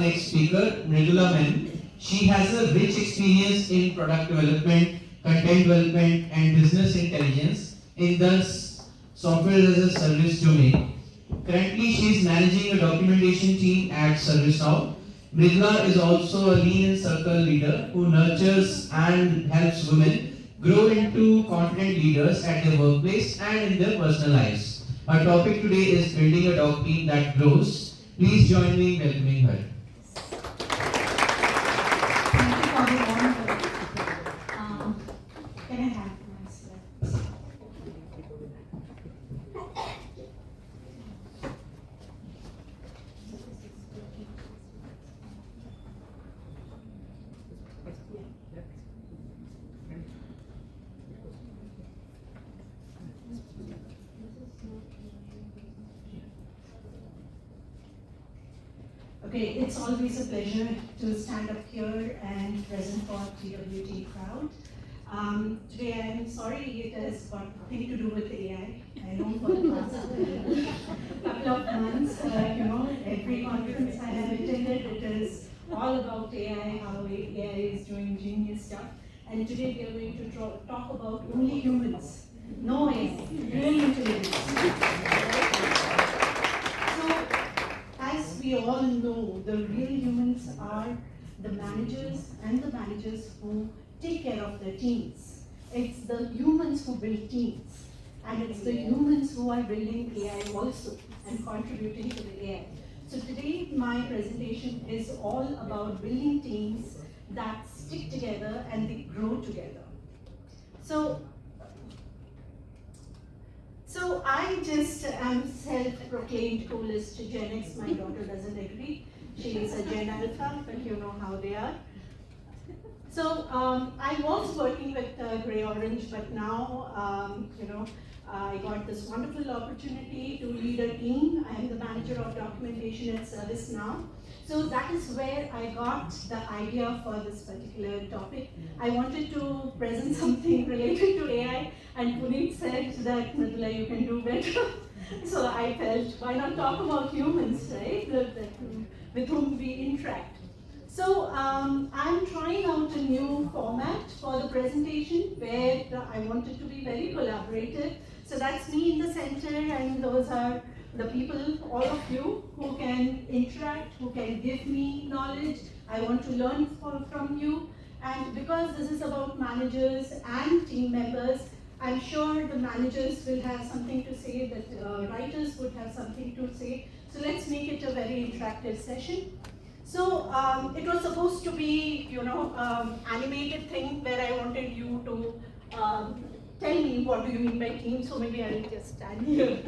Next speaker, Mridula Menon. She has a rich experience in product development, content development, and business intelligence in the software as a service domain. Currently, she is managing a documentation team at ServiceNow. Mridula is also a lean and circle leader who nurtures and helps women grow into confident leaders at their workplace and in their personal lives. Our topic today is building a doc team that grows. Please join me in welcoming her. Can I have my slides? Okay, it's always a pleasure to stand up here and present for TWT crowd. Today I'm sorry it has got nothing to do with AI. I know for the past couple of months, every conference I have attended, it is all about AI, how AI is doing genius stuff. And today we are going to talk about only humans, no AI, real intelligence. So, as we all know, the real humans are the managers and the managers who take care of their teams. It's the humans who build teams, and it's the humans who are building AI also and contributing to the AI. So today my presentation is all about building teams that stick together and they grow together. So I just am self-proclaimed coolest Gen X. My daughter doesn't agree. She is a Gen Alpha, but you know how they are. So I was working with Grey Orange, but now, I got this wonderful opportunity to lead a team. I am the manager of documentation at ServiceNow. So that is where I got the idea for this particular topic. I wanted to present something related to AI, and Puneet said that, Mridula, you can do better. So I felt, why not talk about humans, right, with whom we interact. So I'm trying out a new format for the presentation where I want it to be very collaborative. So that's me in the center, and those are the people, all of you, who can interact, who can give me knowledge. I want to learn from you. And because this is about managers and team members, I'm sure the managers will have something to say, that writers would have something to say. So let's make it a very interactive session. So it was supposed to be, animated thing where I wanted you to tell me what do you mean by team. So maybe I'll just stand here.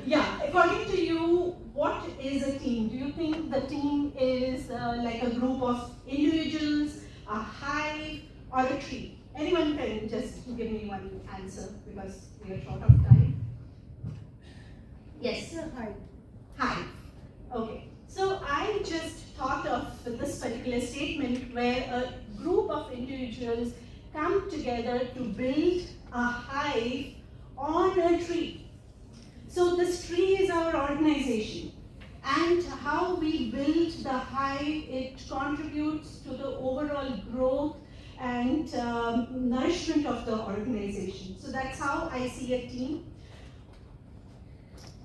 Yeah, according to you, what is a team? Do you think the team is like a group of individuals, a hive, or a tree? Anyone can just give me one answer because we are short of time. Yes, hive. Hive. Okay. So I just thought of this particular statement where a group of individuals come together to build a hive on a tree. So this tree is our organization, and how we build the hive, it contributes to the overall growth and nourishment of the organization. So that's how I see a team.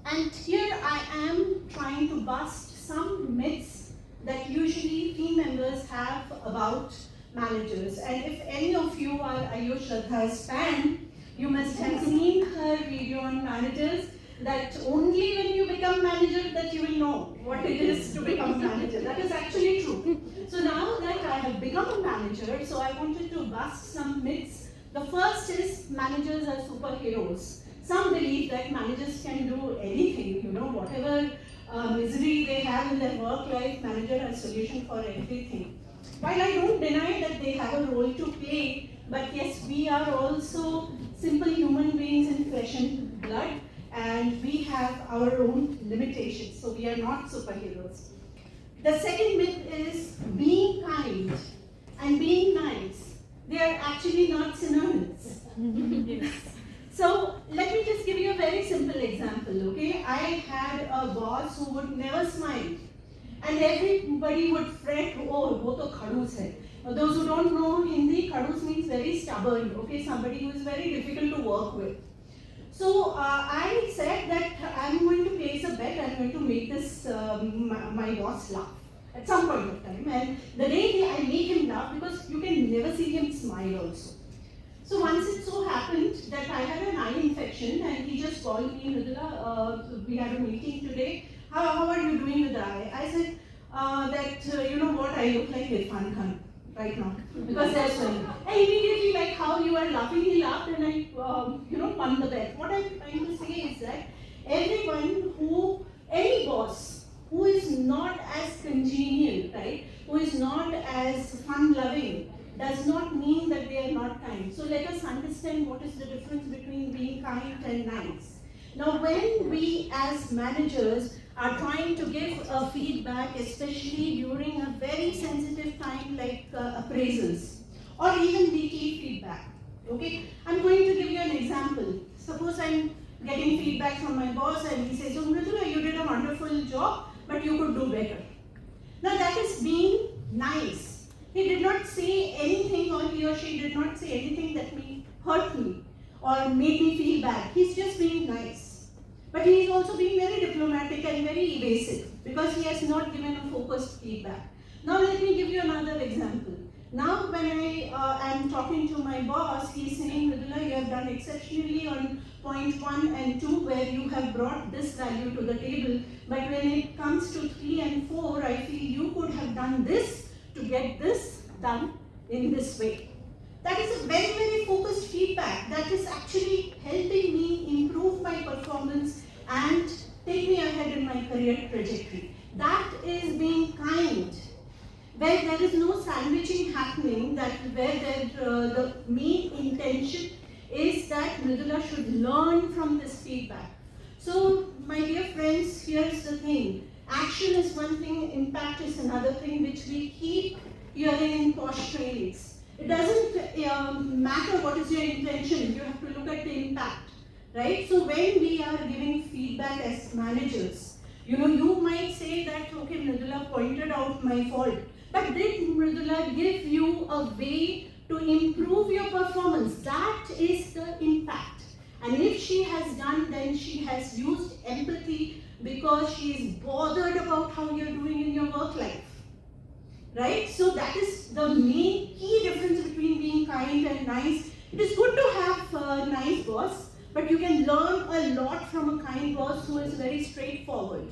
And here I am trying to bust some myths that usually team members have about managers. And if any of you are Ayush Shraddha's fan, you must have seen her video on managers, that only when you become manager that you will know what it is to become manager. That is actually true. So now that I have become a manager, so I wanted to bust some myths. The first is managers are superheroes. Some believe that managers can do anything, whatever misery they have in their work life, manager has a solution for everything. While I don't deny that they have a role to play, but yes, we are also simple human beings in flesh and blood, and we have our own limitations, so we are not superheroes. The second myth is being kind and being nice. They are actually not synonyms. So let me just give you a very simple example, okay? I had a boss who would never smile. and everybody would fret, oh, wo to khadus hai. Those who don't know Hindi, khadus means very stubborn, okay, somebody who is very difficult to work with. So I said that I'm going to place a bet, I'm going to make this my boss laugh at some point of time. And the day I make him laugh, because you can never see him smile also. So once it so happened that I had an eye infection and he just called me, Mridula, we had a meeting today. How are you doing with the eye? I said that, you know what, I look like Irfan Khan right now. Because that's when. And immediately, like how you are laughing, he laughed and I, won the bet. What I'm trying to say is that any boss who is not as congenial, right, who is not as fun-loving, does not mean that they are not kind. So let us understand what is the difference between being kind and nice. Now when we as managers are trying to give a feedback, especially during a very sensitive time like appraisals or even weekly feedback, okay? I'm going to give you an example. Suppose I'm getting feedback from my boss and he says, oh Mridula, you did a wonderful job, but you could do better. Now that is being nice. He did not say anything, or he or she did not say anything that hurt me or made me feel bad. He's just being nice. But he is also being very diplomatic and very evasive because he has not given a focused feedback. Now let me give you another example. Now when I am talking to my boss, he is saying, Mridula, you have done exceptionally on point 1 and 2 where you have brought this value to the table. But when it comes to 3 and 4, I feel you could have done this to get this done in this way. That is a very, very focused feedback that is actually helping me improve my performance and take me ahead in my career trajectory. That is being kind, where there is no sandwiching happening, that where the main intention is that Mridula should learn from this feedback. So, my dear friends, here's the thing. Action is one thing, impact is another thing, which we keep hearing in posh trainings. It doesn't matter what is your intention, you have to look at the impact, right? So when we are giving feedback as managers, you might say that, okay, Mridula pointed out my fault, but did Mridula give you a way to improve your performance? That is the impact. And if she has done, then she has used empathy because she is bothered about how you're doing in your work life, right? So that is the main key difference between being kind and nice. It is good to have a nice boss, but you can learn a lot from a kind boss who is very straightforward,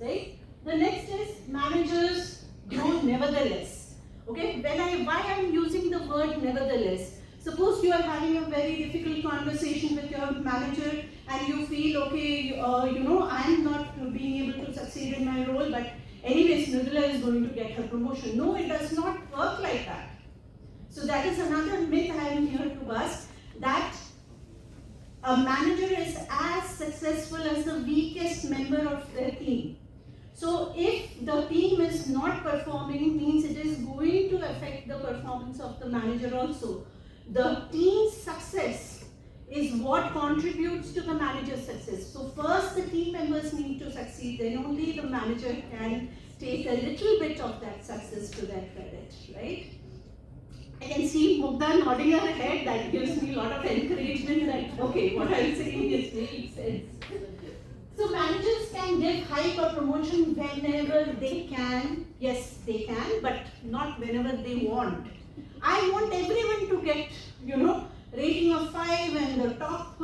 right? The next is managers grow nevertheless. Okay, why I'm using the word nevertheless? Suppose you are having a very difficult conversation with your manager and you feel, okay, I'm not being able to succeed in my role, but anyways, Mridula is going to get her promotion. No, it does not work like that. So that is another myth I am here to bust, that a manager is as successful as the weakest member of their team. So if the team is not performing, means it is going to affect the performance of the manager also. The team's success is what contributes to the manager's success. So first the team members need to succeed, then only the manager can take a little bit of that success to their credit, right? I can see Mugdha nodding her head. That gives me a lot of encouragement that, okay, what I'm saying is making sense. So managers can give hike or promotion whenever they can. Yes, they can, but not whenever they want. I want everyone to get, rating of 5 and the top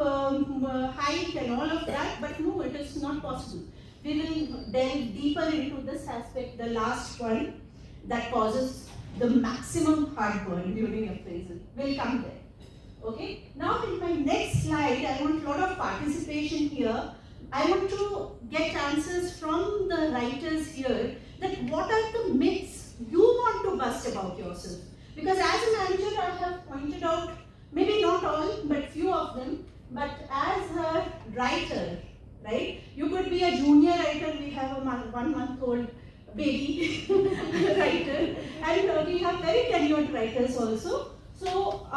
hike and all of that, but no, it is not possible. We will delve deeper into this aspect, the last one, that causes the maximum heartburn during appraisal. We'll come there. Okay? Now in my next slide, I want a lot of participation here. I want to get answers from the writers here, that what are the myths you want to bust about yourself? Because as a manager, I have pointed out, maybe not all, but few of them, but as a writer, right? You could be a junior writer, we have a 1 month old baby writer, and we have very tenured writers also. So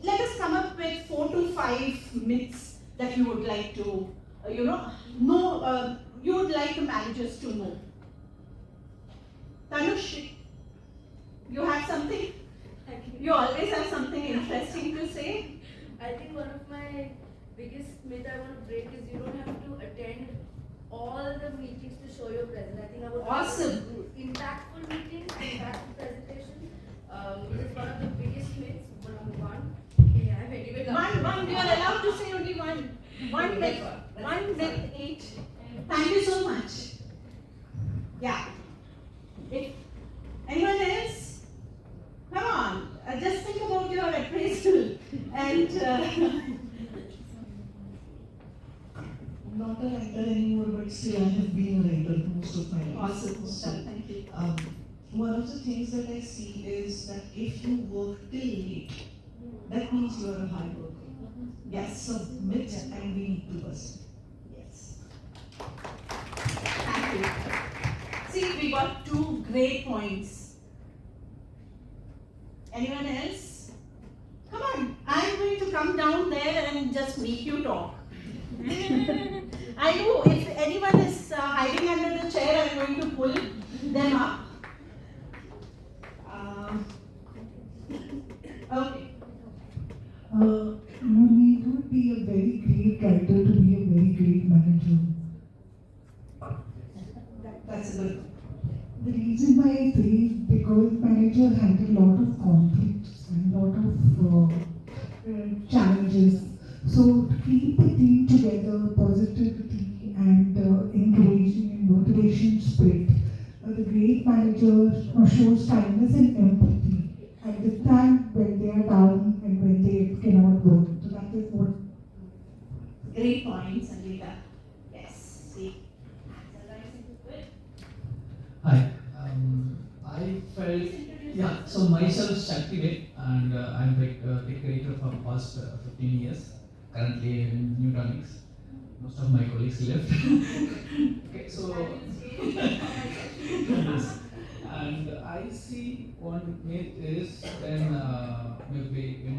let us come up with 4 to 5 myths that you would like to, you would like the managers to know. Anush, you have something? You always have something interesting to say. I think one of my biggest myth I want to break is you don't have to attend all the meetings to show your presence. I think I would Awesome. Impactful meetings, impactful presentation. This is one of the biggest myths. Number one. Yeah, I'm anyway. One, you are allowed to say only one. One myth each. Thank you so much. Yeah. If anyone else? Come on, just think about your appraisal and Not a writer anymore, but still I have been a writer most of my life. awesome. So, Thank you. one of the things that I see is that if you work till late, that means you are a hard worker. That's a myth and we need to bust it. Yes. Thank you. See, we got 2 great points. Anyone else? Come on, I'm going to come down there and just make you talk. I know if anyone is hiding under the chair, I'm going to pull them up. Okay. You need to be a very great writer to be a very great manager. That's a good one. The reason why I say is because manager handle a lot of conflicts and a lot of challenges. So to keep the team together, positivity and encouraging and motivation spirit, the great manager shows kindness and empathy at the time when they are down and when they cannot work. So that is what. Great point, Sangeeta. Yes. See. Good. Hi, I felt, yeah, so myself Shaktivek and I'm tech creator for past 15 years, currently in Newtonics. Most of my colleagues left. Okay, so, yes. And I see one myth is when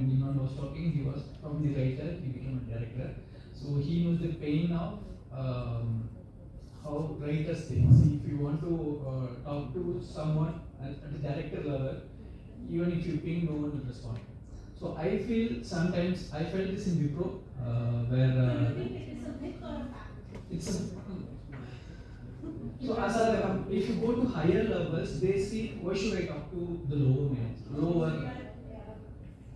Diman was talking, he was from the writer, he became a director. So he knows the pain of how writers think. See, if you want to talk to someone at the director level, even if you ping, no one will respond. So I feel sometimes, I felt this in Wipro, where It's a myth or a fact? it's a, so as a, if you go to higher levels, they see, why should I talk to the lower,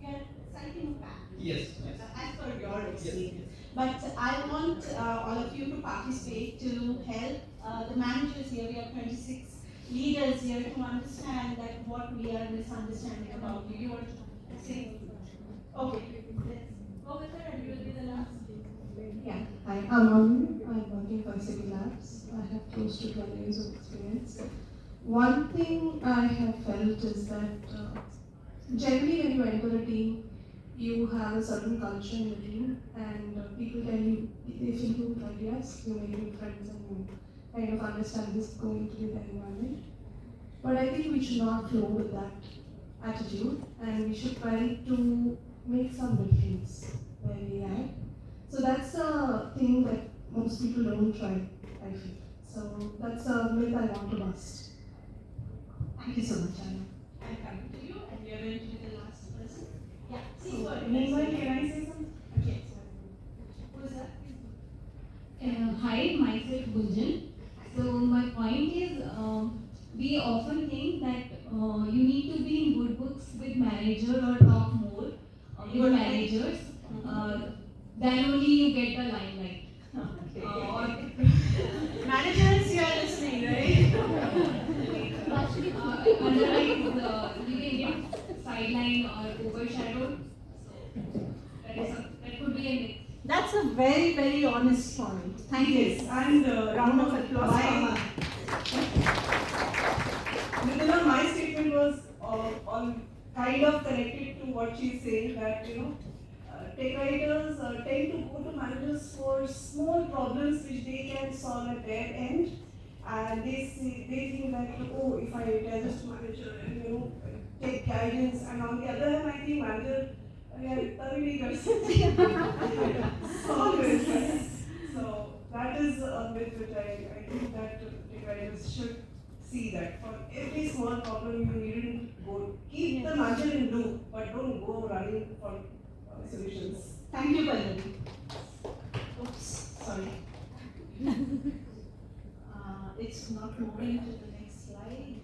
Yeah, citing fact. yes, yes. As per your experience. But I want all of you to participate to help the managers here. We have 26 leaders here to understand that what we are misunderstanding about you. You want to say? Okay. Let's go with her and you will be the last. Yeah, hi, I'm Amin. I'm working for City Labs. I have close to 12 years of experience. One thing I have felt is that generally when you enter a team, you have a certain culture in the team, and people tell you, they feel good ideas, you make new friends, and you kind of understand this is going to be the environment. But I think we should not flow with that attitude, and we should try to make some difference where we are. So that's a thing that most people don't try, I feel. So that's a myth I want to bust. Thank you so much, Anna. I'm coming to you and we are going to be the last person. Yeah, see what Meanwhile, can I say something? Okay. Who is that? Hi, myself Gunjan. So my point is, we often think that you need to be in good books with manager or talk more with managers. Then only you get the limelight. Or Managers, you are listening, right? otherwise, you can get sidelined or overshadowed. So that could be a myth. That's a very, very honest point. Thank you. And Round of applause for her. Nidala, my statement was on kind of connected to what she's saying, that tech writers tend to go to managers for small problems which they can solve at their end, and they think that, oh, if I tell this to manager and take guidance, and on the other hand I think manager thoroughly solve it. So that is a myth which I think that tech writers should see, that for every small problem, you needn't go. Keep the manager in loop, but don't go running for solutions. Thank you, Pallavi. Oops, sorry. It's not moving to the next slide.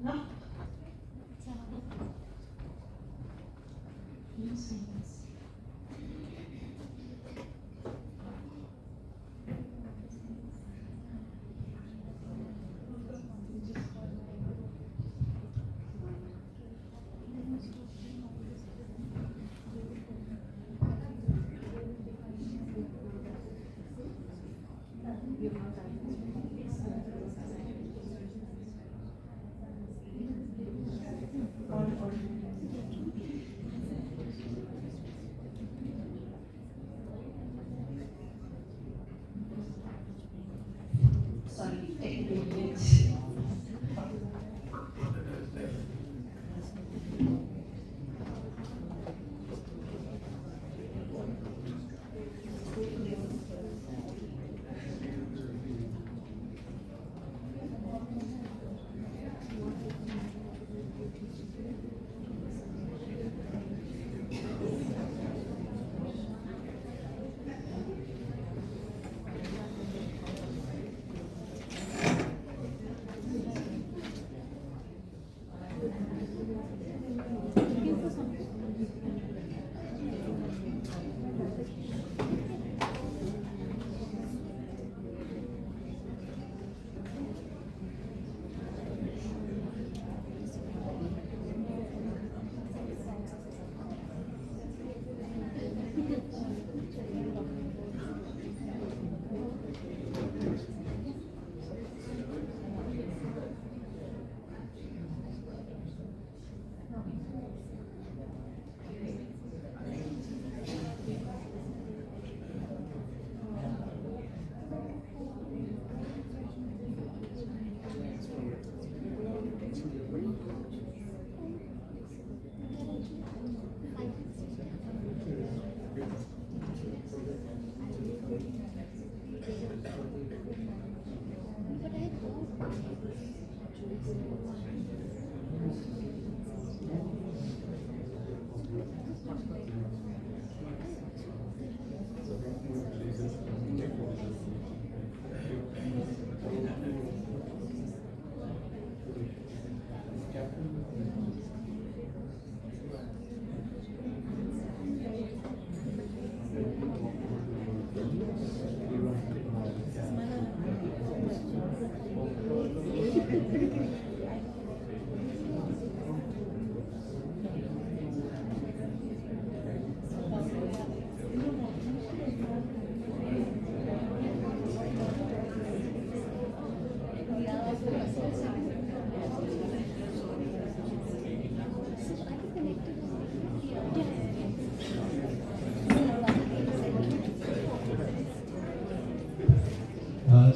No? Sorry, technical glitch.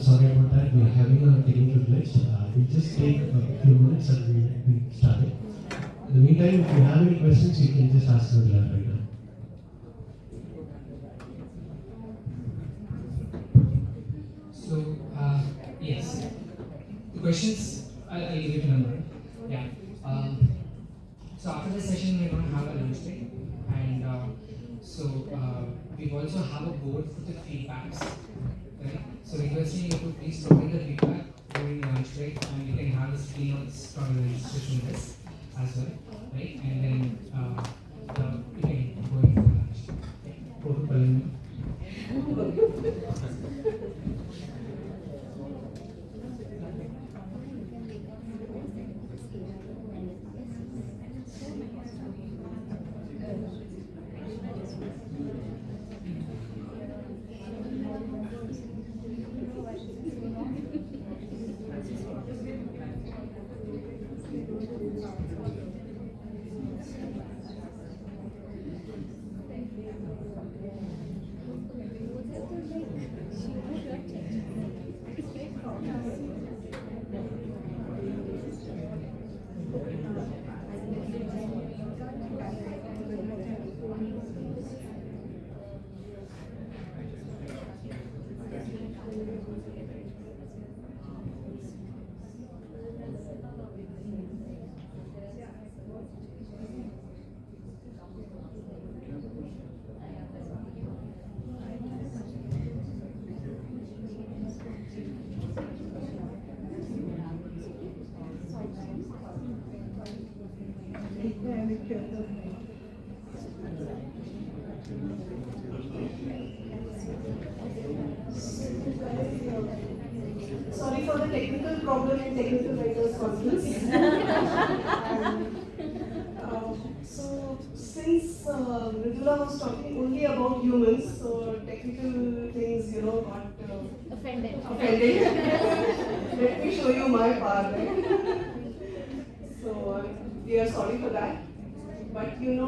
Sorry about that. We are having a technical glitch. We'll just take a few minutes and we'll start it. In the meantime, if you have any questions, you can just ask the lab right now. So, yes. The questions, I'll give you a number. Yeah. So after the session, we're going to have a lunch break. And we also have a board for the feedbacks. Right? So requesting you to please provide the feedback during lunch break, and you can have the keynotes from the registration desk as well. Right? And then you can go in for lunch. Okay. technical problem in technical writers conference. So since Mridula was talking only about humans, so technical things, got Offended. Let me show you my part, right? So we are sorry for that. But it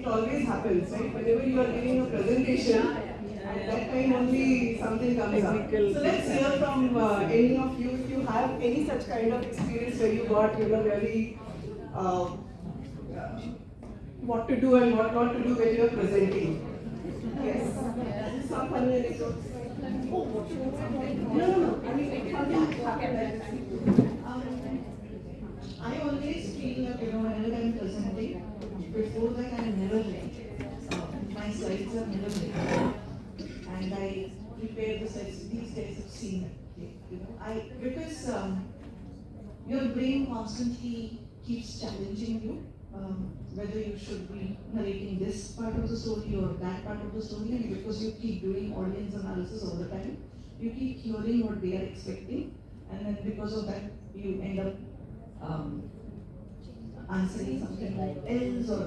always happens, right? Whenever you are giving a presentation, at that time only something comes up. So let's hear from any of you if you have any such kind of experience where you got, really what to do and what not to do when you are presenting. Yes. Some funny anecdotes. No. I always feel that whenever I'm presenting, before that I'm never late. My slides are never late, and I prepare the slides. These days I've seen it. Because your brain constantly keeps challenging you, whether you should be narrating this part of the story or that part of the story, and because you keep doing audience analysis all the time, you keep hearing what they are expecting, and then because of that, you end up answering something else, or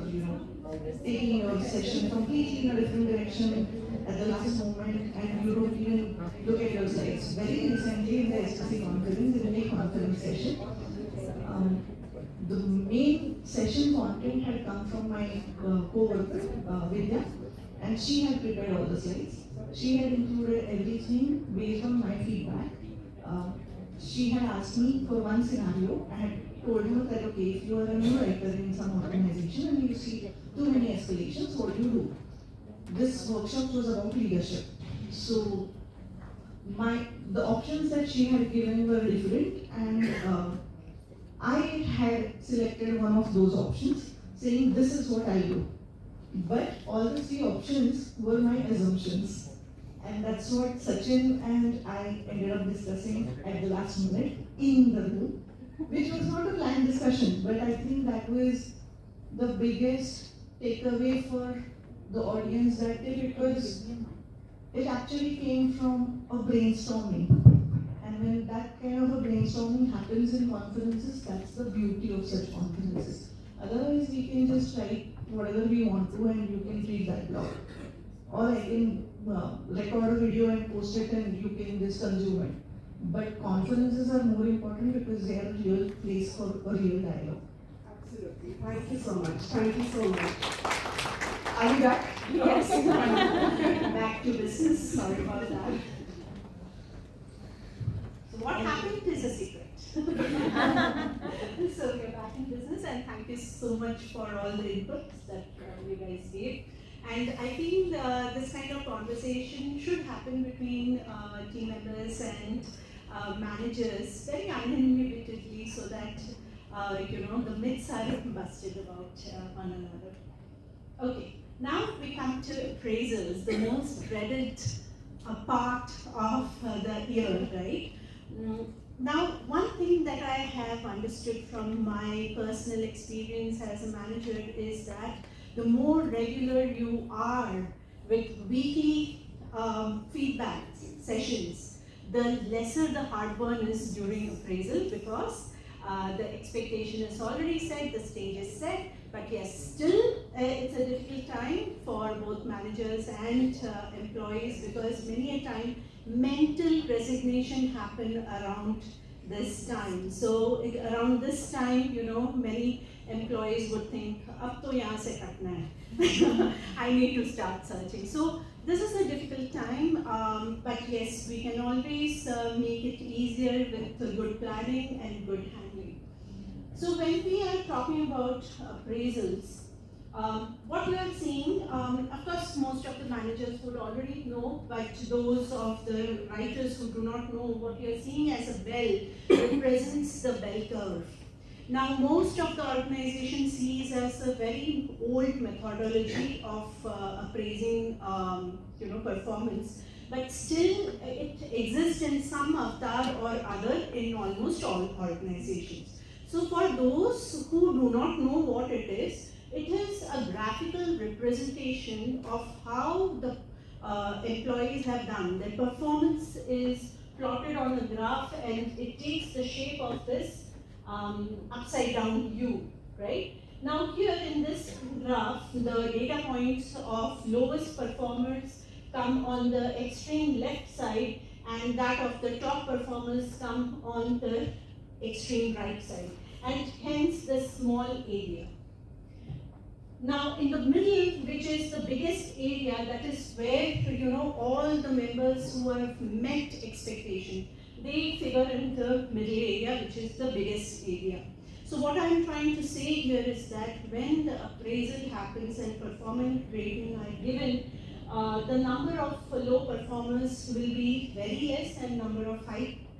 taking your session completely in a different direction at the last moment, and you don't even look at your slides. Very recently in the SPC conference, in a conference session, the main session content had come from my co-worker, Vidya, and she had prepared all the slides. She had included everything based on my feedback. She had asked me for one scenario. I had told her that, okay, if you are a new writer in some organization and you see too many escalations, what do you do? This workshop was about leadership. So the options that she had given were different, and I had selected one of those options, saying this is what I'll do. But all the three options were my assumptions. And that's what Sachin and I ended up discussing at the last minute in the room, which was not a planned discussion, but I think that was the biggest takeaway for the audience that day, because it actually came from a brainstorming. And when that kind of a brainstorming happens in conferences, that's the beauty of such conferences. Otherwise, we can just write whatever we want to and you can read that blog. Or I can record a video and post it and you can just consume it. But conferences are more important because they are a real place for a real dialogue. Absolutely. Thank you so much. Thank you so much. Are you back? Yes. Back to business. Sorry about that. So what happened is a secret. So we're back in business, and thank you so much for all the inputs that you guys gave. And I feel this kind of conversation should happen between team members and managers very uninhibitedly, so that the myths are busted about one another. Okay, now we come to appraisals, the most dreaded part of the year, right? Now, one thing that I have understood from my personal experience as a manager is that the more regular you are with weekly feedback sessions, the lesser the heartburn is during appraisal, because the expectation is already set, the stage is set, but yes, still it's a difficult time for both managers and employees, because many a time mental resignation happen around this time. So around this time, many employees would think, ab to yahan se katna hai. I need to start searching. So this is a difficult time, but yes, we can always make it easier with good planning and good handling. So when we are talking about appraisals, what we are seeing, of course, most of the managers would already know, but those of the writers who do not know, what we are seeing as a bell represents the bell curve. Now, most of the organization sees as a very old methodology of appraising, performance, but still it exists in some avatar or other in almost all organizations. So, for those who do not know what it is a graphical representation of how the employees have done. Their performance is plotted on the graph, and it takes the shape of this upside down U, right? Now here in this graph, the data points of lowest performers come on the extreme left side, and that of the top performers come on the extreme right side, and hence the small area. Now in the middle, which is the biggest area, that is where all the members who have met expectation, they figure in the middle area, which is the biggest area. So what I am trying to say here is that when the appraisal happens and performance rating are given, the number of low performers will be very less, and number of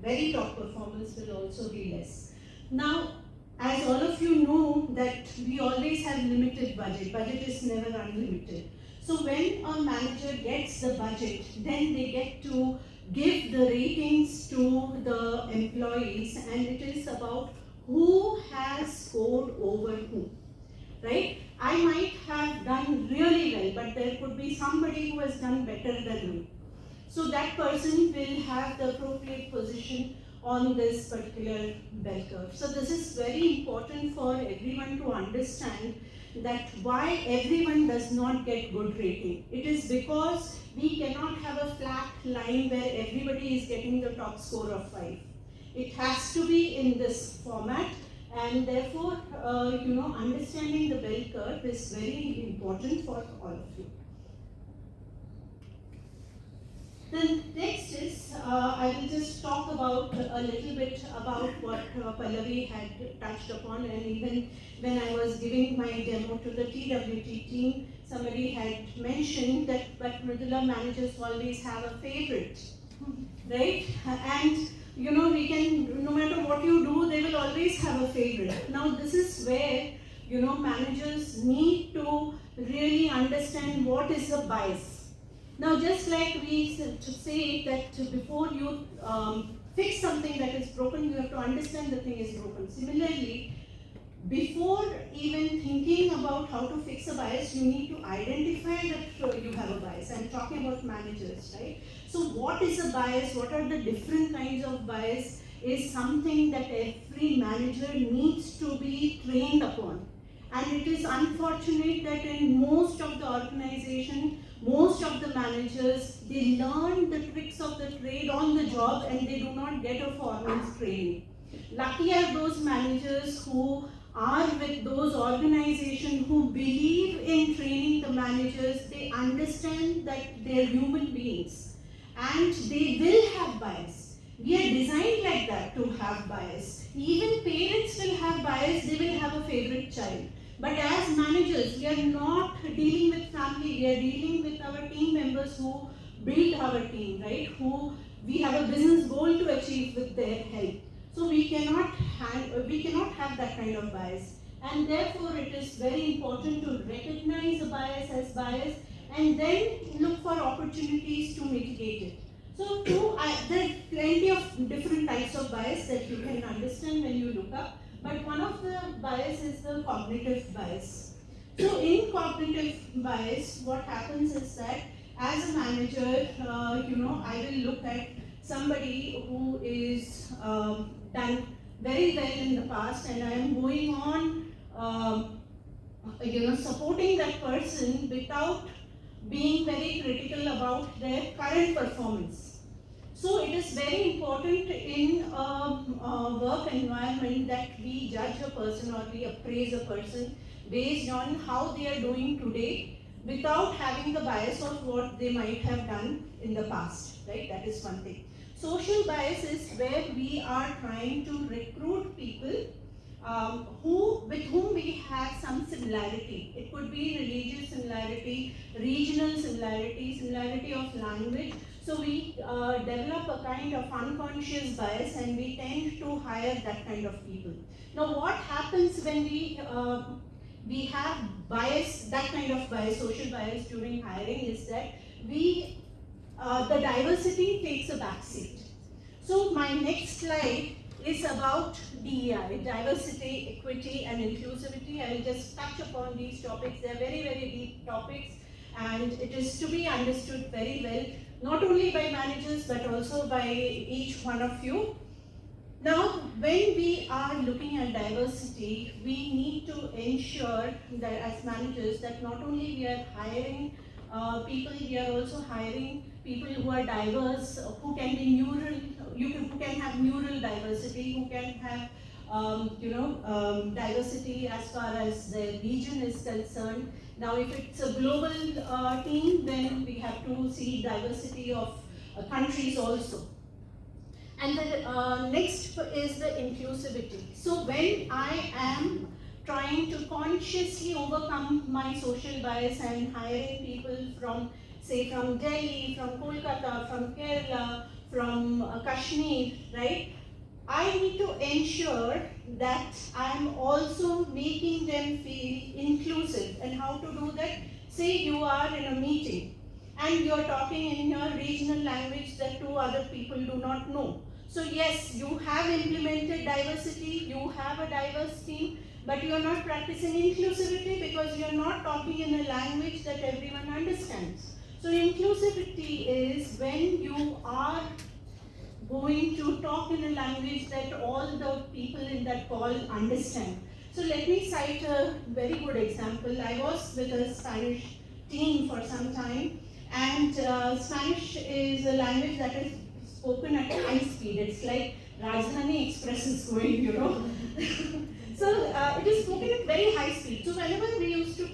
very top performers will also be less. Now, as all of you know, that we always have limited budget. Budget is never unlimited. So when a manager gets the budget, then they get to give the ratings to the employees, and it is about who has scored over who, right? I might have done really well, but there could be somebody who has done better than me. So that person will have the appropriate position on this particular bell curve. So this is very important for everyone to understand that why everyone does not get good rating. It is because we cannot have a flat line where everybody is getting the top score of 5. It has to be in this format, and therefore, understanding the bell curve is very important for all of you. Then next is, I will just talk about a little bit about what Pallavi had touched upon, and even when I was giving my demo to the TWT team, somebody had mentioned that but Mridula managers always have a favorite, right? And we can, no matter what you do, they will always have a favorite. Now this is where, managers need to really understand what is a bias. Now just like we say that before you fix something that is broken, you have to understand the thing is broken. Similarly, before even thinking about how to fix a bias, you need to identify that you have a bias. I'm talking about managers, right? So what is a bias? What are the different kinds of bias is something that every manager needs to be trained upon. And it is unfortunate that in most of the organization, most of the managers, they learn the tricks of the trade on the job and they do not get a foreman's training. Lucky are those managers who are with those organizations who believe in training the managers. They understand that they are human beings and they will have bias. We are designed like that to have bias. Even parents will have bias, they will have a favorite child. But as managers, we are not dealing with family, we are dealing with our team members who build our team, right? Who we have a business goal to achieve with their help. So we cannot have that kind of bias. And therefore it is very important to recognize a bias as bias and then look for opportunities to mitigate it. So there are plenty of different types of bias that you can understand when you look up. But one of the bias is the cognitive bias. So in cognitive bias, what happens is that as a manager, I will look at somebody who is done very well in the past, and I am going on, supporting that person without being very critical about their current performance. So it is very important in a work environment that we judge a person or we appraise a person based on how they are doing today without having the bias of what they might have done in the past, right? That is one thing. Social bias is where we are trying to recruit people with whom we have some similarity. It could be religious similarity, regional similarity, similarity of language. So we develop a kind of unconscious bias and we tend to hire that kind of people. Now what happens when we have bias, that kind of bias, social bias during hiring is that the diversity takes a backseat. So my next slide is about DEI, diversity, equity and inclusivity. I will just touch upon these topics. They are very, very deep topics and it is to be understood very well not only by managers but also by each one of you. Now, when we are looking at diversity, we need to ensure that as managers that not only we are hiring people, we are also hiring people who are diverse, who can be neural, who can have neural diversity, who can have diversity as far as the region is concerned. Now, if it's a global team, then we have to see diversity of countries also. And the next is the inclusivity. So when I am trying to consciously overcome my social bias and hiring people from, say, from Delhi, from Kolkata, from Kerala, from Kashmir, right? I need to ensure that I am also making them feel inclusive. And how to do that? Say you are in a meeting and you are talking in your regional language that two other people do not know. So yes, you have implemented diversity, you have a diverse team, but you are not practicing inclusivity because you are not talking in a language that everyone understands. So inclusivity is when you are going to talk in a language that all the people in that call understand. So let me cite a very good example. I was with a Spanish team for some time, and Spanish is a language that is spoken at high speed. It's like Rajdhani Express is going, So it is spoken at very high speed. So whenever we used to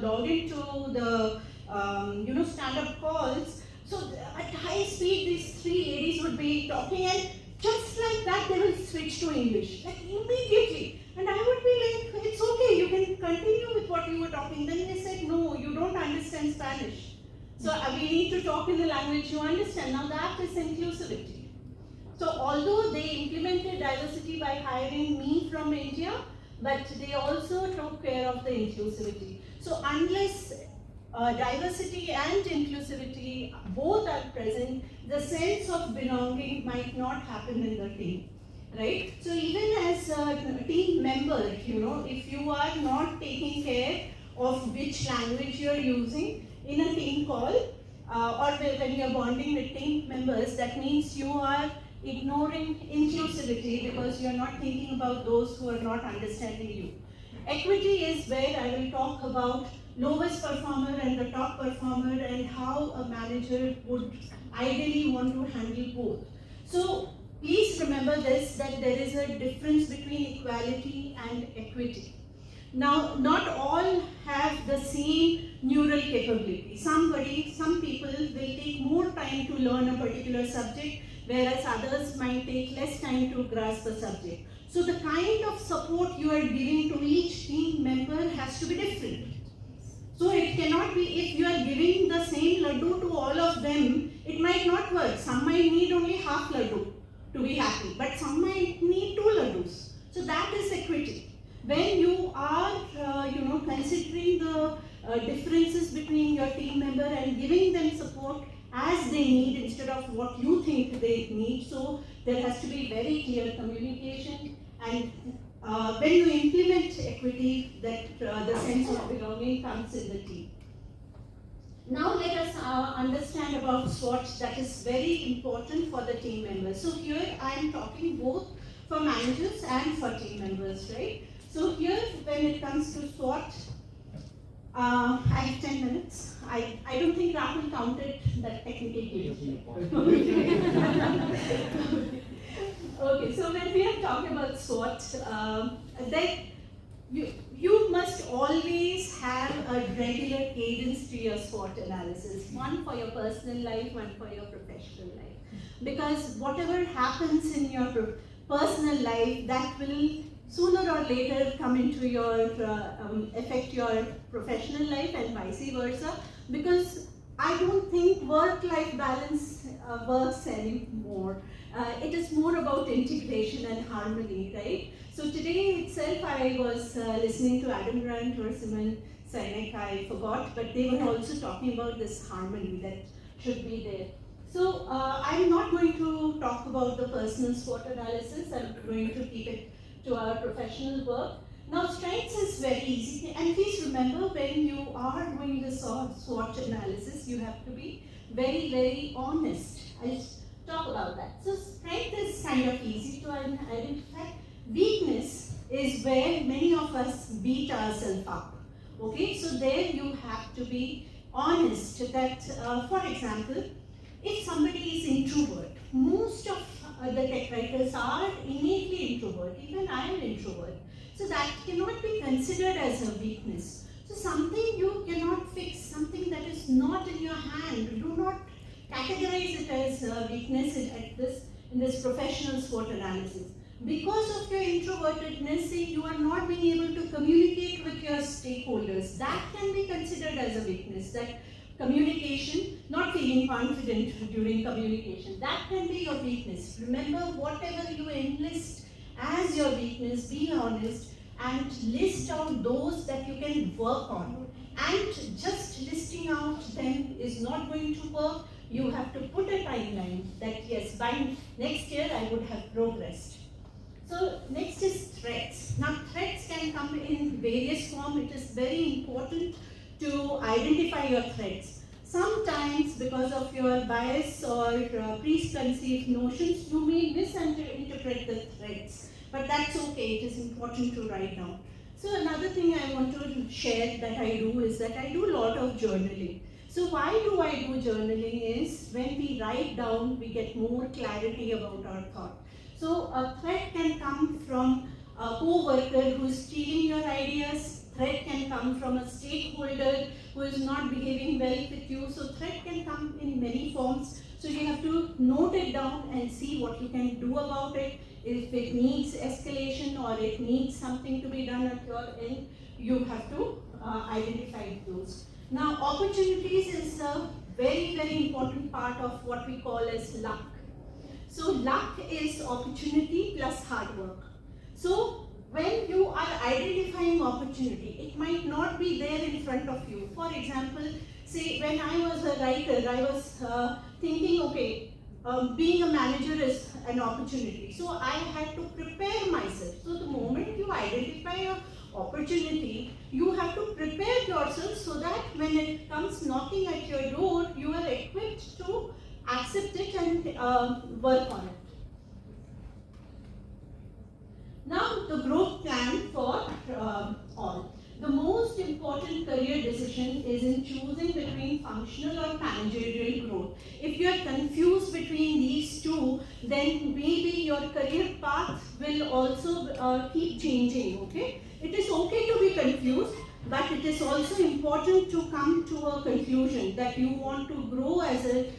log into the stand-up calls, so at high speed these three ladies would be talking, and just like that they will switch to English, like immediately. And I would be like, it's okay, you can continue with what you were talking. Then they said, no, you don't understand Spanish. So we need to talk in the language you understand. Now that is inclusivity. So although they implemented diversity by hiring me from India, but they also took care of the inclusivity. So unless diversity and inclusivity both are present, the sense of belonging might not happen in the team, right? So even as a team member, if you are not taking care of which language you are using in a team call, or when you are bonding with team members, that means you are ignoring inclusivity because you are not thinking about those who are not understanding you. Equity is where I will talk about lowest performer and the top performer and how a manager would ideally want to handle both. So please remember this, that there is a difference between equality and equity. Now, not all have the same neural capability. Some people will take more time to learn a particular subject, whereas others might take less time to grasp the subject. So the kind of support you are giving to each team member has to be different. So it cannot be, if you are giving the same laddu to all of them, it might not work. Some might need only half laddu to be happy, but some might need 2 laddus. So that is equity. When you are, considering the differences between your team member and giving them support as they need instead of what you think they need, so there has to be very clear communication. And when you implement equity, that the sense of belonging comes in the team. Now let us understand about SWOT, that is very important for the team members. So here I am talking both for managers and for team members, right? So here, when it comes to SWOT, I have 10 minutes. I don't think Rahul counted that technically. Okay, so when we are talking about SWOT, then you must always have a regular cadence to your SWOT analysis. One for your personal life, one for your professional life. Because whatever happens in your personal life, that will sooner or later come into your, affect your professional life and vice versa, because I don't think work-life balance works anymore. It is more about integration and harmony, right? So today itself I was listening to Adam Grant or Simon Sinek, I forgot, but they were also talking about this harmony that should be there. So I'm not going to talk about the personal SWOT analysis, I'm going to keep it to our professional work. Now strengths is very easy, and please remember when you are doing this SWOT analysis, you have to be very honest. I'll talk about that. So strength is kind of easy to identify. Weakness is where many of us beat ourselves up. Okay, so there you have to be honest that, for example, if somebody is introvert, most of the tech writers are innately introvert, even I am introvert. So that cannot be considered as a weakness. So something you cannot fix, something that is not in your hand, do not categorize it as a weakness in this professional SWOT analysis. Because of your introvertedness, say you are not being able to communicate with your stakeholders, that can be considered as a weakness. That communication, not feeling confident during communication, that can be your weakness. Remember, whatever you enlist as your weakness, be honest and list out those that you can work on. And just listing out them is not going to work. You have to put a timeline that yes, by next year I would have progressed. So next is threats. Now threats can come in various forms. It is very important to identify your threats. Sometimes because of your bias or preconceived notions, you may misinterpret the threats. But that's okay, it is important to write down. So another thing I want to share that I do is that I do a lot of journaling. So why do I do journaling is when we write down, we get more clarity about our thought. So a threat can come from a co-worker who is stealing your ideas. Threat can come from a stakeholder who is not behaving well with you. So threat can come in many forms. So you have to note it down and see what you can do about it. If it needs escalation or it needs something to be done at your end, you have to identify those. Now opportunities is a very important part of what we call as luck. So luck is opportunity plus hard work. So when you are identifying opportunity, it might not be there in front of you. For example, say when I was a writer, I was thinking, okay, being a manager is an opportunity. So I had to prepare myself. So the moment you identify an opportunity, you have to prepare yourself so that when it comes knocking at your door, you are equipped to accept it and work on it. Now the growth plan for all. The most important career decision is in choosing between functional or managerial growth. If you are confused between these two, then maybe your career path will also keep changing, okay? It is okay to be confused, but it is also important to come to a conclusion that you want to grow as a,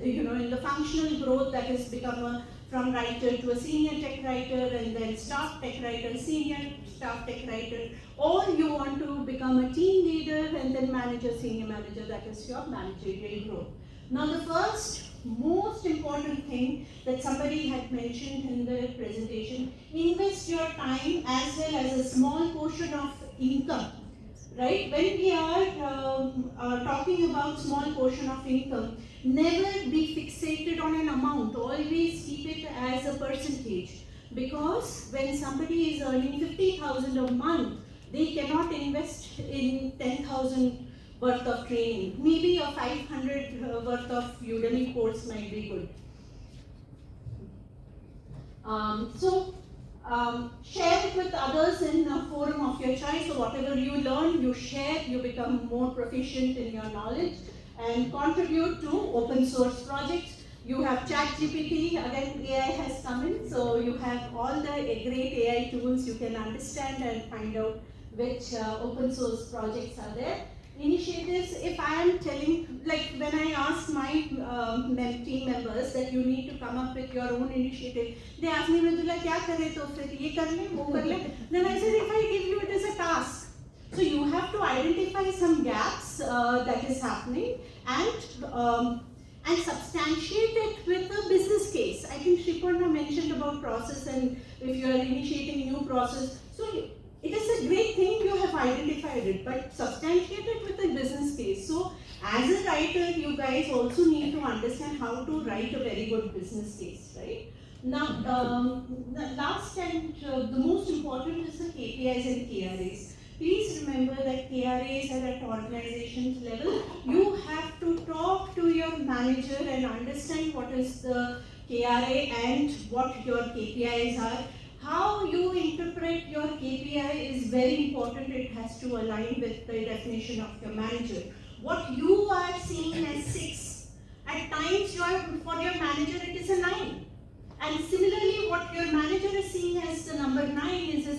in the functional growth, that is become from writer to a senior tech writer and then staff tech writer, senior staff tech writer, or you want to become a team leader and then manager, senior manager, that is your managerial growth. Now the first most important thing that somebody had mentioned in the presentation, invest your time as well as a small portion of income. Right? When we are talking about small portion of income, never be fixated on an amount. Always keep it as a percentage. Because when somebody is earning 50,000 a month, they cannot invest in 10,000 worth of training. Maybe a 500 worth of Udemy course might be good. Share it with others in a forum of your choice. So whatever you learn, you share, you become more proficient in your knowledge and contribute to open source projects. You have ChatGPT, again AI has come in, so you have all the great AI tools you can understand and find out which open source projects are there. Initiatives, if I am telling, like when I ask my team members that you need to come up with your own initiative, they ask me, Mridula, kya kare to fir ye kar le, wo kar le. Then I said, if I give you it as a task. So you have to identify some gaps that is happening and substantiate it with a business case. I think Sriparna mentioned about process, and if you are initiating new process, so it is a great thing you have identified it, but substantiate it with a business case. So as a writer, you guys also need to understand how to write a very good business case, right? Now, the last and the most important is the KPIs and KRAs. Please remember that KRAs are at organizations level. You have to talk to your manager and understand what is the KRA and what your KPIs are. How you interpret your KPI is very important. It has to align with the definition of your manager. What you are seeing as 6, at times for your manager it is a 9. And similarly, what your manager is seeing as the number 9 is a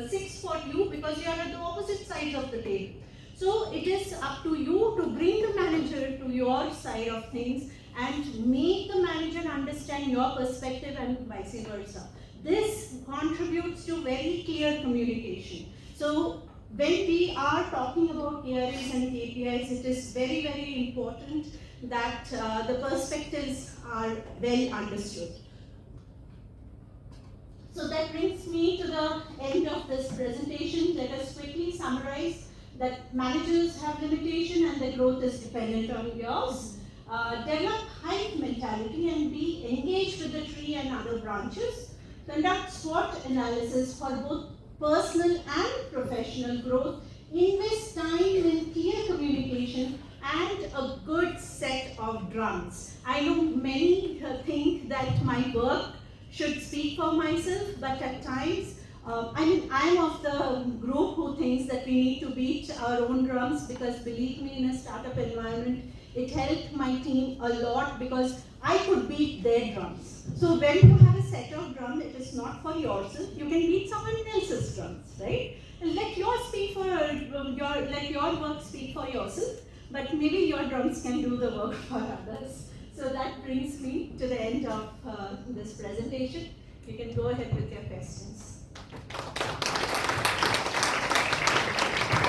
6 for you, because you are at the opposite sides of the table. So it is up to you to bring the manager to your side of things and make the manager understand your perspective and vice versa. This contributes to very clear communication. So when we are talking about KRAs and KPIs, it is very, very important that the perspectives are well understood. So that brings me to the end of this presentation. Let us quickly summarize that managers have limitation and the growth is dependent on yours. Develop hive mentality and be engaged with the tree and other branches. Conduct SWOT analysis for both personal and professional growth. Invest time in clear communication and a good set of drums. I know many think that my work should speak for myself, but at times, I'm of the group who thinks that we need to beat our own drums, because believe me, in a startup environment, it helped my team a lot because I could beat their drums. So when you have a set of drums, it is not for yourself. You can beat someone else's drums, right? And let your work speak for yourself, but maybe your drums can do the work for others. So that brings me to the end of this presentation. You can go ahead with your questions.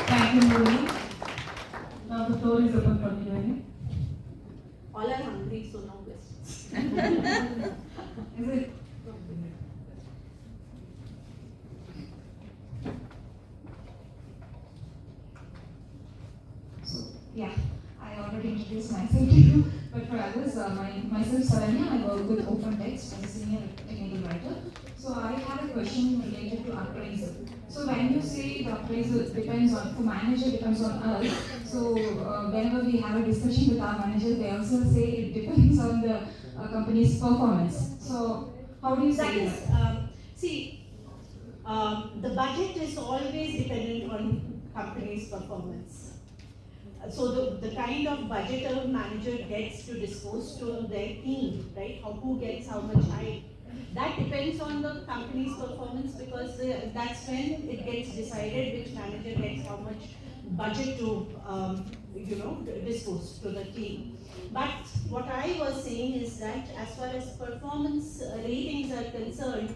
Thank you, Murali. Now the floor is open for Q&A. All are hungry, so no questions. Is it? So, yeah, I already introduced myself to you, but for others, myself Saranya, I work with OpenText as a senior technical writer. So I have a question related to appraisal. So when you say the appraisal depends on, for manager depends on us, so whenever we have a discussion with our manager, they also say it depends on the company's performance. So how do you say that? The budget is always dependent on company's performance. So the kind of budget a manager gets to dispose to their team, right? Who gets how much high, that depends on the company's performance, because that's when it gets decided which manager gets how much budget to dispose to the team. But what I was saying is that as far as performance ratings are concerned,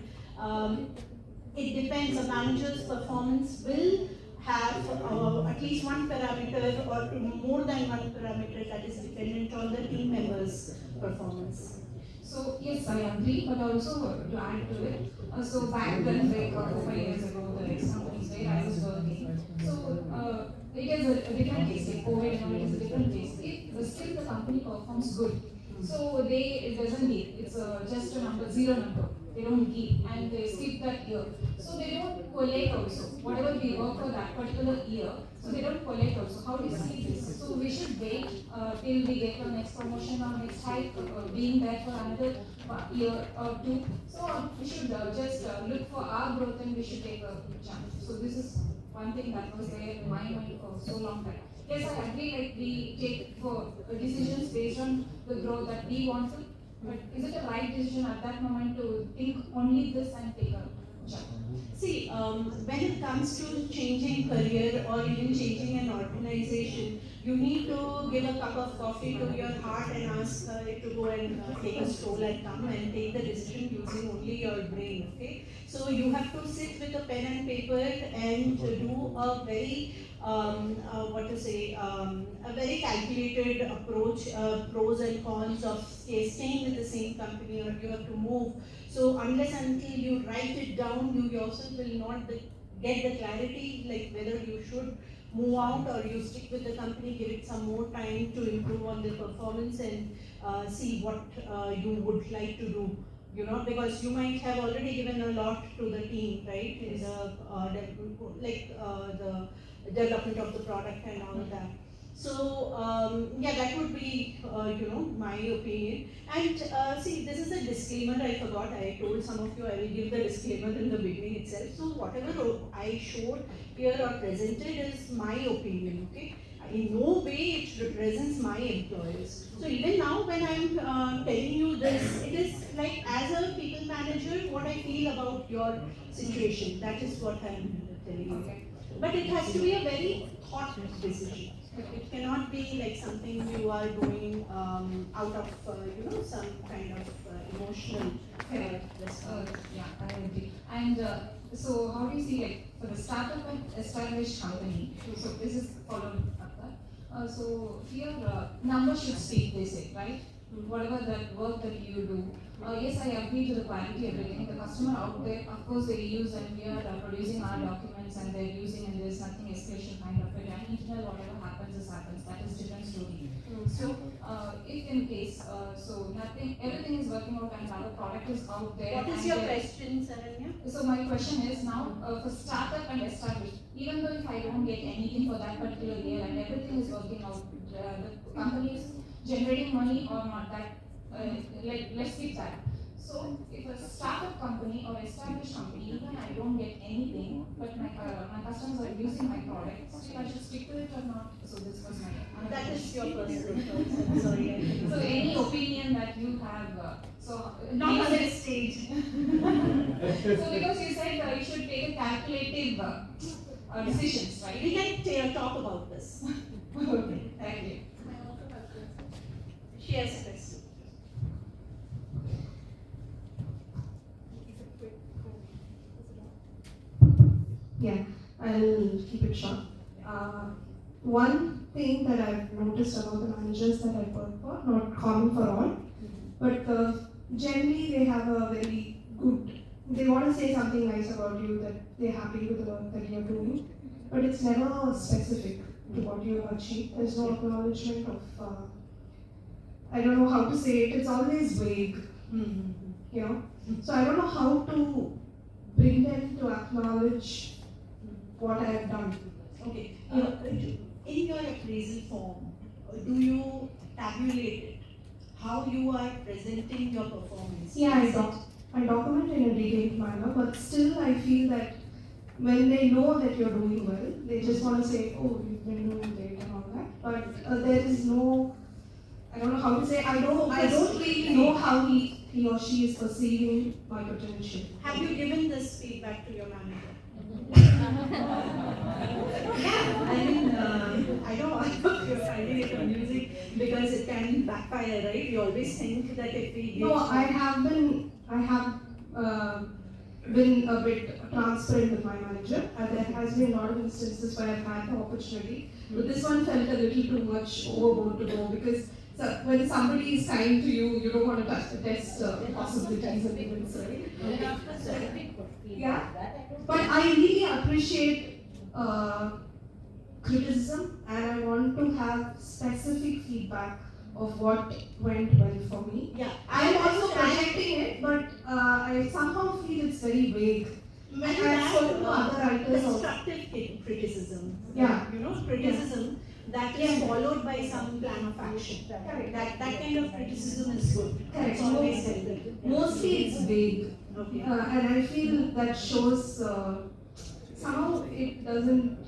it depends. A manager's performance will have at least one parameter or more than one parameter that is dependent on the team members' performance. So yes, I agree, but also to add to it, so back then, like 4-5 years ago, the next companies where I was working, so it is a different case, like COVID and all, it is a different case. If still the company performs good, so it doesn't give, it's just a number, 0 number. They don't give and they skip that year. So they don't collect also. Whatever we work for that particular year, so they don't collect also. How do you see this? So we should wait till we get the next promotion or next hike, being there for another year or 2. So we should just look for our growth and we should take a chance. So this is one thing that was there in my mind for so long time. Yes, I agree, like we take for decisions based on the growth that we want to. But is it a right decision at that moment to think only this and take a job? See, when it comes to changing career or even changing an organization, you need to give a cup of coffee to your heart and ask it to go and take a stroll and come and take the decision using only your brain, okay? So you have to sit with a pen and paper and do a very a very calculated approach, pros and cons of staying with the same company, or you have to move. So unless until you write it down, you yourself will not get the clarity, like whether you should move out or you stick with the company, give it some more time to improve on the performance and see what you would like to do because you might have already given a lot to the team, right? In the the development of the product and all of that. So yeah, that would be my opinion. And see, this is a disclaimer. I forgot. I told some of you I will give the disclaimer in the beginning itself. So whatever I showed here or presented is my opinion. Okay. In no way it represents my employers. So even now when I'm telling you this, it is like as a people manager, what I feel about your situation. That is what I'm telling you. Okay. But it has to be a very thought decision. It cannot be like something you are doing out of some kind of emotional response. Yeah, I agree. And so how do you see, like, for the startup and established company, so this is following up that. So here, numbers should speak, they say, right? Whatever that work that you do. Yes, I agree to the quality, everything. The customer out there, of course, they use, and we are producing our documents and they're using, and there's nothing special kind of it. And internal, whatever happens, happens. That is different story. So, if in case, so nothing, everything is working out and our product is out there. What is your question, Saranya? So my question is now, for startup and established, even though if I don't get anything for that particular year and everything is working out, the company is generating money or not, that let's keep that. So if a startup company or established company, even I don't get anything, but my customers are using my product, still I should stick to it or not? So this was my That is your personal choice. I'm sorry. So any opinion that you have, Not on this stage. so because you said you should take a calculative decisions, right? We can talk about this. Okay, thank you. She has a question. Yeah, I'll keep it short. One thing that I've noticed about the managers that I work for, not common for all, but generally they have a very good, they want to say something nice about you, that they're happy with the work that you're doing, but it's never specific to what you have achieved. There's no acknowledgement of, I don't know how to say it, it's always vague, you know. So I don't know how to bring them to acknowledge what I have done. Okay. In your appraisal form, do you tabulate it? How you are presenting your performance? Yeah, I document in a detailed manner, but still I feel that when they know that you're doing well, they just want to say, oh, you've been doing great and all that. But there is no, I don't know how to say, I don't really know how he or she is perceiving my potential. Have you given this feedback to your manager? Yeah, I mean, I know you're finding it amusing because it can backfire, right? You always think that if we give. No, I have been a bit transparent with my manager, and there has been a lot of instances where I've had the opportunity, but this one felt a little too much overboard to go, because when somebody is kind to you, you don't want to touch the test possibilities and events, right? Yeah, but I really appreciate criticism, and I want to have specific feedback of what went well for me. Yeah, I am also projecting it, but I somehow feel it's very vague. When And you I've spoken to have other writers also. constructive criticism, Yeah. criticism that is followed by some plan of action. Correct. That kind of criticism is good. Correct. It's always healthy. Mostly it's vague, Okay. and I feel that shows somehow it doesn't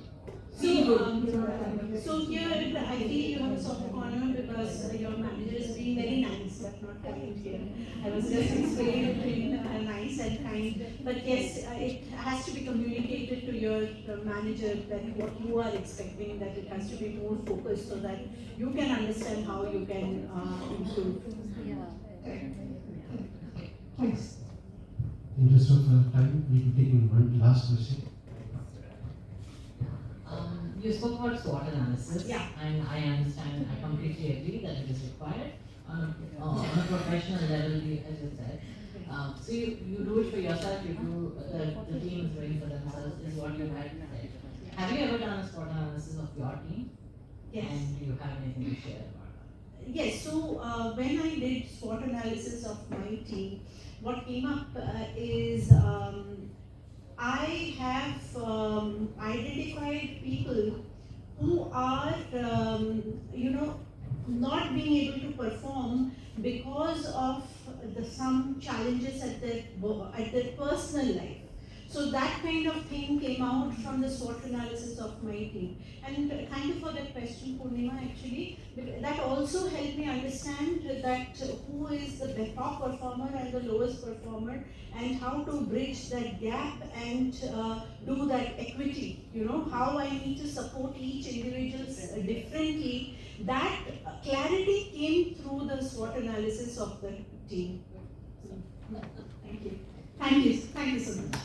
feel good. You know what I mean? So here, I feel you have a soft corner because your manager is being very nice, but not kind here. I was just explaining between nice and kind, but yes, it has to be communicated to your manager that what you are expecting, that it has to be more focused so that you can understand how you can improve. Thanks. In interest of time, we'll be taking one last question. You spoke about SWOT analysis, Yeah. and I understand, I completely agree that it is required on a professional level, as you said. So you do it for yourself, you do, the team is doing for themselves, is what you had said. Have you ever done a SWOT analysis of your team? Yes. And do you have anything to share about that? Yes, so when I did SWOT analysis of my team, what came up is I have identified people who are, not being able to perform because of some challenges at their personal life. So that kind of thing came out from the SWOT analysis of my team. And thank you for that question, Purnima, actually. That also helped me understand that who is the top performer and the lowest performer, and how to bridge that gap and do that equity. How I need to support each individual differently. That clarity came through the SWOT analysis of the team. Thank you. Thank you. Thank you so much.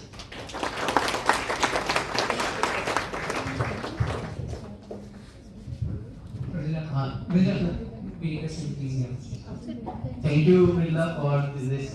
Mridula, we request you to please answer. Thank you, Mridula, for this